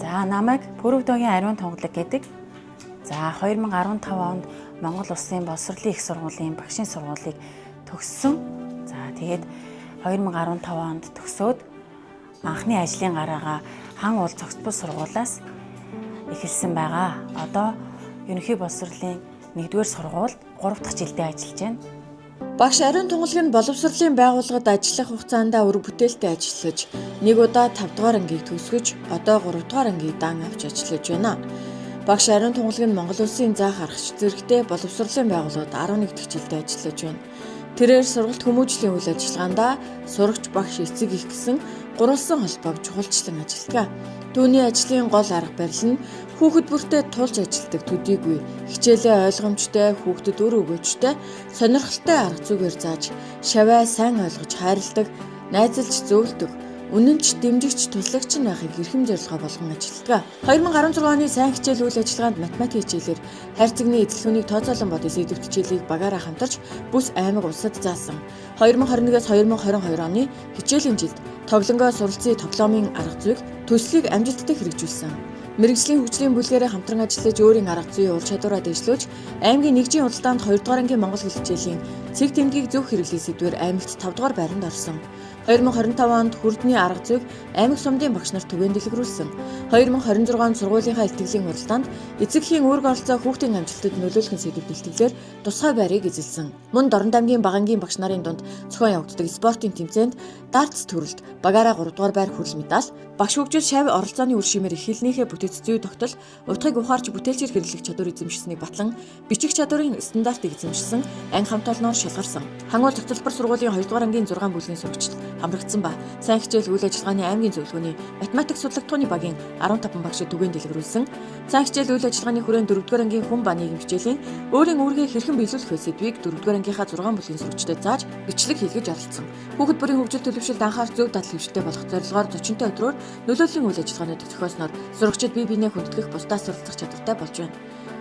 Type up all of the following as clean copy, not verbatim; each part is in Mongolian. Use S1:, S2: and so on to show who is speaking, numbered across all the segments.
S1: За намайг Пүрэвдогийн ариун тунгалаг гэдэг. За 2015 онд Монгол Улсын боловсролын их сургуулийн багшийн сургуулийг төгссөн. За тэгээд 2015 онд төгсөөд анхны ажлын гараагаа хан уул цогцбол сургуулиас эхэлсэн байгаа. Одоо ерөнхий боловсролын 1-р сургуульд 3 дахь жилдээ ажиллаж байна.
S2: Багш ариун тунгалаг нь боловсролын байгууллагад ажиллах хугацаанд үр бүтээлтэй ажиллаж, нэг удаа 5 дугаар ангийг төгсгөж, одоо 3 дугаар ангийг дан авч ажиллаж байна. Багш ариун тунгалаг нь Монгол Улсын заах аргач зэрэгтэй боловсролын байгууллагад 11 дахь жилдээ ажиллаж байна. Тэрээр сургалт хүмүүжлийн үйл ажиллагаанд сурагч багш эцэг их гэсэн гурвалсан холбоог чухалчлан ажилладаг. Түүний ажлын гол арга барил нь хүүхэд бүртээ тулж ажилладаг төдийгүй хичээлээ ойлгомжтой, хүүхдэд өр өгөөжтэй, сонирхолтой арга зүгээр зааж, шаваа сайн ойлгож хайрладаг, найзалж зөвлөдөг, үнэнч дэмжигч туслагч байхыг эрхэм зорилгоо болгон ажилладаг. 2016 оны сайн хичээл үйл ажиллагаанд математик хичээлээр хайрцагны эзлэхүүнийг тооцоолон бод сэдвт хичээлийг багаараа хамтарч бүс аймаг улсад заасан. 2021-с 2022 оны хичээлийн жилд тоглонгоо суралцсан тоглоомын арга зүйг төслийг амжилттай хэрэгжүүлсэн. Мэргэжлийн хөгжлийн бүлгээрээ хамтран ажиллаж өөрийн арга зүйн ур чадвараа дэвшлүүлж, аймгийн нэгжийн худалдаанд 2 дугаар ангийн монгол хэл хичээлийн цэг тэмдгийг зөв хэрэглэх сэдвээр аймагт 5 дугаар байранд орсон. 2025 онд хүрдний арга зүйг аймаг сумдын багш нарт түгээн дэлгэрүүлсэн. 2026 онд сургуулийнхаа илтгэлийн хуралдаанд эцэгхийн үүрэг оролцоо хүүхдийн амжилтад нөлөөлөх сэдв бэлтгэлээр тусгай байрыг эзэлсэн. Мөн Дорнод аймгийн Багангийн багш нарын дунд зохион явагддаг спортын тэмцээнд дартс төрөлд багаараа 3 дугаар байр хүрэл медаль, багш хөгжил шав оролцооны үр шимээр их хэлнийхээ бүтэц зүй тогтол, утгыг ухаарч бүтээлчээр хэрэглэх чадвар эзэмшсэнийг батлан бичих чадварын стандартыг эзэмшсэн анги хамт олноор шалгарсан. Хангуул цогцлбор сургуулийн 2 дугаар ангийн 6 бүлгийн сурагчид хамрагдсан ба сайн хичээл үйл ажиллагааны аймгийн зөвлөгөөний математик судалгатууны багийн 15 багшид түгээн дэлгэрүүлсэн. Сайн хичээл үйл ажиллагааны хүрээнд 4 дугаар ангийн хүн ба нийгэм хичээлийн өөрийн үүргээ хэрхэн биелүүлэх сэдвийг 4 дугаар ангийнхаа 6 бүлгийн сурагчдад зааж бичлэг хийлгэж оролцсон. Хүүхэд бүрийн хөгжил төлөвшөлд анхаарч зөв дадал хөвштэй болох зорилгоор зочинтой өдрөөр нөлөөллийн үйл ажиллагаанууд зохиосноор сурагчид бие биенээ хүндэтгэх, бусдаас суралцах чадвартай болж байна.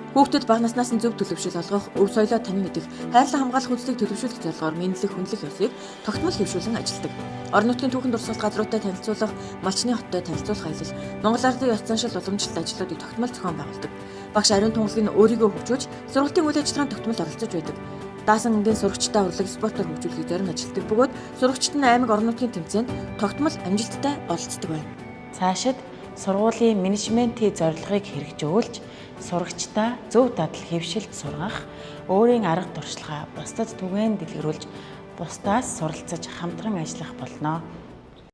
S2: Хүүхдэд бага наснаас нь зөв төлөвшөл олгох, өв соёлоо тань мэдэх, хайрлан хамгаалах хүслийг төлөвшүүлэх зорилгоор мэдлэг хүндлэх ёсыг тогтмол хэвшүүлэн ажилладаг. Орон нутгийн түүхэн дурсгалт газруудтай танилцуулах, малчны хоттой танилцуулах аялал, Монгол Ардын ёс заншил уламжлалт ажлуудыг тогтмол зохион байгуулдаг. Багш ариун тунгалаг нь өөрийгөө хөгжүүлж, сургалтын үйл ажиллагаанд тогтмол оролцож байдаг. Даасан ангийн сурагчтай урлаг спортоор хөгжүүлэхийг зорин ажилладаг бөгөөд сурагчид нь аймаг орон нутгийн тэмцээнд тогтмол амжилттай оролцдог байна.
S1: Цаашид сургуулийн менежментийн зорилгыг хэрэгжүүлж, сурагчдаа зөв дадал хэвшилд сургах, өөрийн арга туршлагаа бусдад түгээн дэлгэрүүлж, бусдаас суралцаж хамтран ажиллах болно.